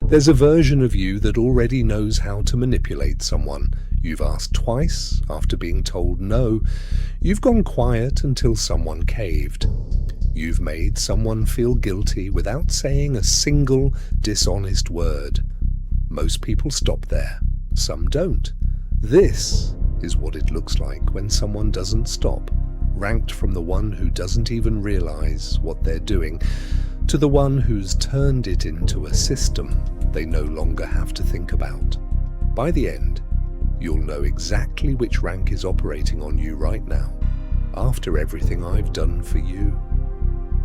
There's a version of you that already knows how to manipulate someone. You've asked twice after being told no. You've gone quiet until someone caved. You've made someone feel guilty without saying a single dishonest word. Most people stop there. Some don't. This is what it looks like when someone doesn't stop, ranked from the one who doesn't even realize what they're doing to the one who's turned it into a system they no longer have to think about. By the end, you'll know exactly which rank is operating on you right now, after everything I've done for you.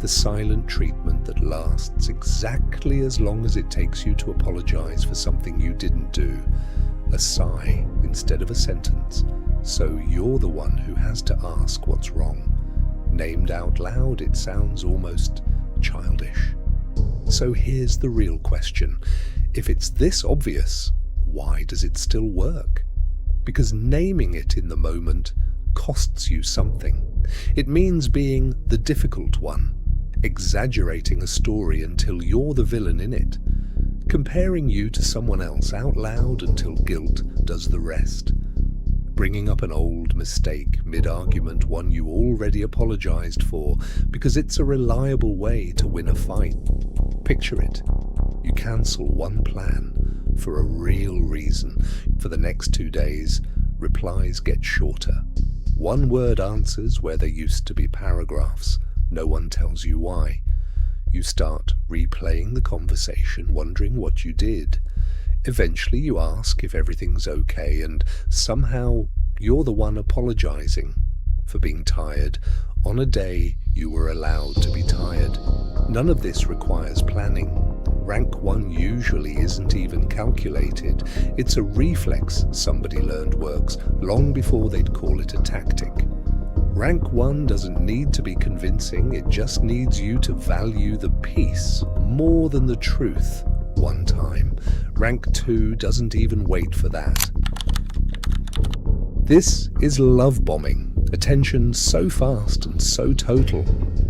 The silent treatment that lasts exactly as long as it takes you to apologize for something you didn't do. A sigh instead of a sentence, so you're the one who has to ask what's wrong. Named out loud, it sounds almost childish. So here's the real question. If it's this obvious, why does it still work? Because naming it in the moment costs you something. It means being the difficult one, exaggerating a story until you're the villain in it, comparing you to someone else out loud until guilt does the rest, bringing up an old mistake mid-argument, one you already apologized for, because it's a reliable way to win a fight. Picture it. You cancel one plan for a real reason. For the next 2 days, replies get shorter. One-word answers where there used to be paragraphs. No one tells you why. You start replaying the conversation, wondering what you did. Eventually you ask if everything's okay, and somehow you're the one apologizing for being tired on a day you were allowed to be tired. None of this requires planning. Rank 1 usually isn't even calculated. It's a reflex somebody learned works long before they'd call it a tactic. Rank 1 doesn't need to be convincing, it just needs you to value the peace more than the truth one time. Rank 2 doesn't even wait for that. This is love bombing. Attention so fast and so total,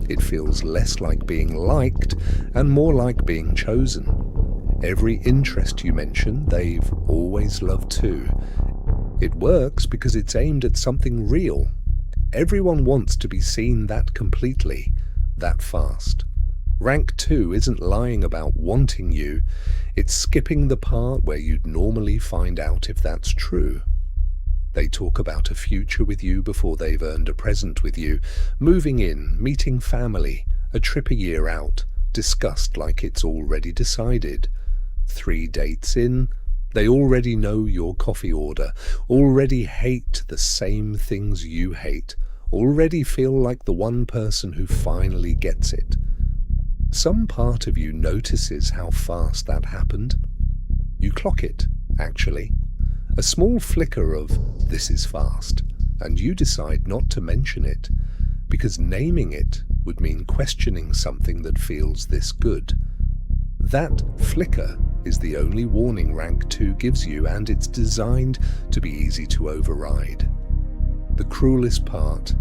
it feels less like being liked and more like being chosen. Every interest you mention, they've always loved too. It works because it's aimed at something real. Everyone wants to be seen that completely, that fast. Rank 2 isn't lying about wanting you, it's skipping the part where you'd normally find out if that's true. They talk about a future with you before they've earned a present with you, moving in, meeting family, a trip a year out, discussed like it's already decided. 3 dates in, they already know your coffee order, already hate the same things you hate, already feel like the one person who finally gets it. Some part of you notices how fast that happened. You clock it, actually. A small flicker of "this is fast," and you decide not to mention it, because naming it would mean questioning something that feels this good. That flicker is the only warning Rank 2 gives you, and it's designed to be easy to override. The cruelest part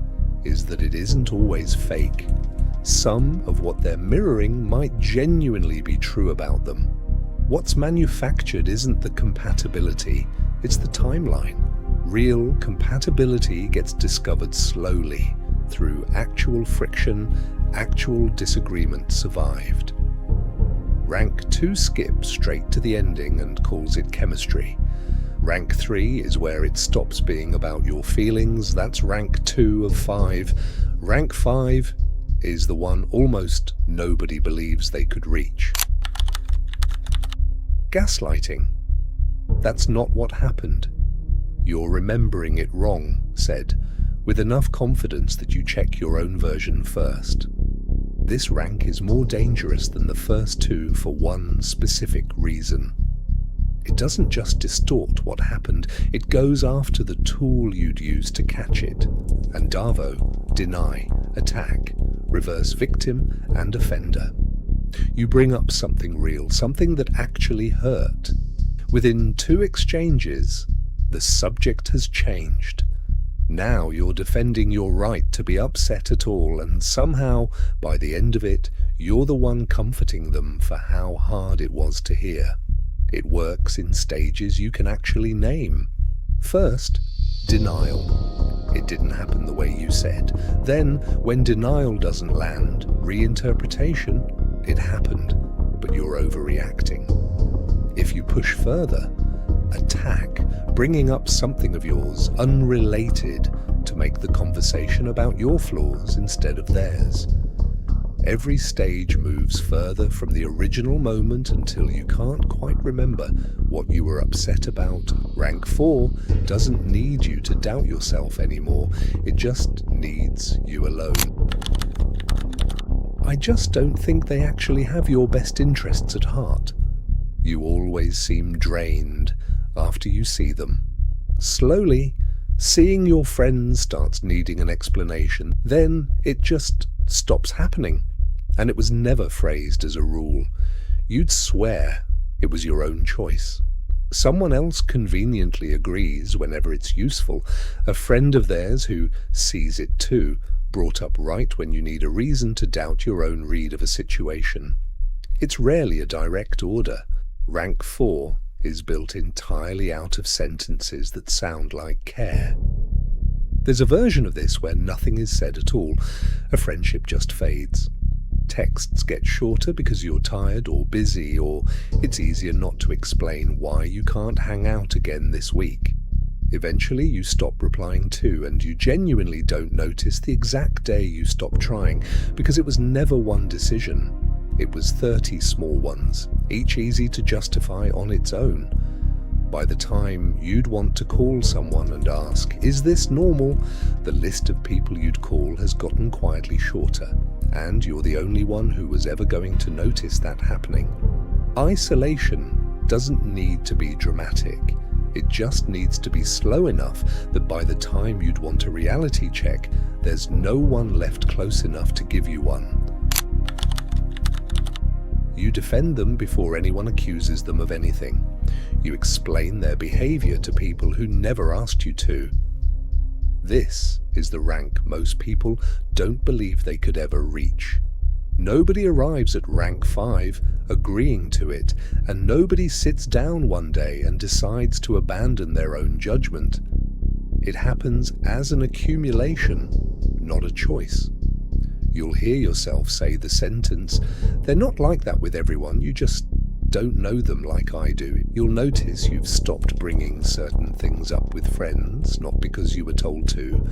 is that it isn't always fake. Some of what they're mirroring might genuinely be true about them. What's manufactured isn't the compatibility, it's the timeline. Real compatibility gets discovered slowly, through actual friction, actual disagreement survived. Rank 2 skips straight to the ending and calls it chemistry. Rank 3 is where it stops being about your feelings, that's rank 2 of 5. Rank 5 is the one almost nobody believes they could reach. Gaslighting. That's not what happened. You're remembering it wrong, said, with enough confidence that you check your own version first. This rank is more dangerous than the first 2 for one specific reason. It doesn't just distort what happened, it goes after the tool you'd use to catch it. And Davo, deny, attack, reverse victim and offender. You bring up something real, something that actually hurt. Within 2 exchanges, the subject has changed. Now you're defending your right to be upset at all, and somehow, by the end of it, you're the one comforting them for how hard it was to hear. It works in stages you can actually name. First, denial. It didn't happen the way you said. Then, when denial doesn't land, reinterpretation. It happened, but you're overreacting. If you push further, attack, bringing up something of yours unrelated to make the conversation about your flaws instead of theirs. Every stage moves further from the original moment until you can't quite remember what you were upset about. Rank 4 doesn't need you to doubt yourself anymore. It just needs you alone. I just don't think they actually have your best interests at heart. You always seem drained after you see them. Slowly, seeing your friends starts needing an explanation. Then it just stops happening. And it was never phrased as a rule. You'd swear it was your own choice. Someone else conveniently agrees whenever it's useful. A friend of theirs who sees it too, brought up right when you need a reason to doubt your own read of a situation. It's rarely a direct order. Rank 4 is built entirely out of sentences that sound like care. There's a version of this where nothing is said at all. A friendship just fades. Texts get shorter because you're tired or busy, or it's easier not to explain why you can't hang out again this week. Eventually you stop replying too, and you genuinely don't notice the exact day you stopped trying, because it was never one decision. It was 30 small ones, each easy to justify on its own. By the time you'd want to call someone and ask, "Is this normal?" the list of people you'd call has gotten quietly shorter, and you're the only one who was ever going to notice that happening. Isolation doesn't need to be dramatic. It just needs to be slow enough that by the time you'd want a reality check, there's no one left close enough to give you one. You defend them before anyone accuses them of anything. You explain their behavior to people who never asked you to. This is the rank most people don't believe they could ever reach. Nobody arrives at rank 5 agreeing to it, and nobody sits down one day and decides to abandon their own judgment. It happens as an accumulation, not a choice. You'll hear yourself say the sentence, "They're not like that with everyone, you just don't know them like I do." You'll notice you've stopped bringing certain things up with friends, not because you were told to,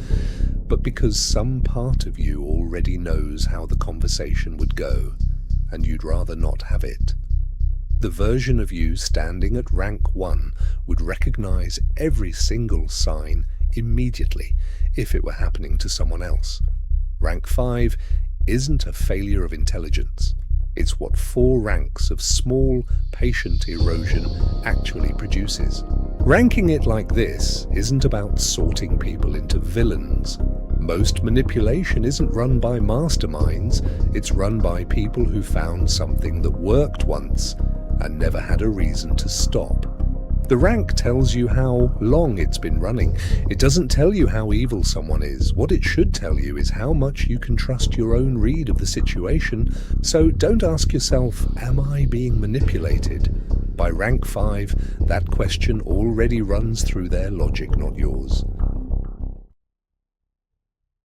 but because some part of you already knows how the conversation would go, and you'd rather not have it. The version of you standing at rank 1 would recognize every single sign immediately if it were happening to someone else. Rank 5 isn't a failure of intelligence. It's what 4 ranks of small, patient erosion actually produces. Ranking it like this isn't about sorting people into villains. Most manipulation isn't run by masterminds, it's run by people who found something that worked once and never had a reason to stop. The rank tells you how long it's been running. It doesn't tell you how evil someone is. What it should tell you is how much you can trust your own read of the situation. So don't ask yourself, "Am I being manipulated?" By rank 5, that question already runs through their logic, not yours.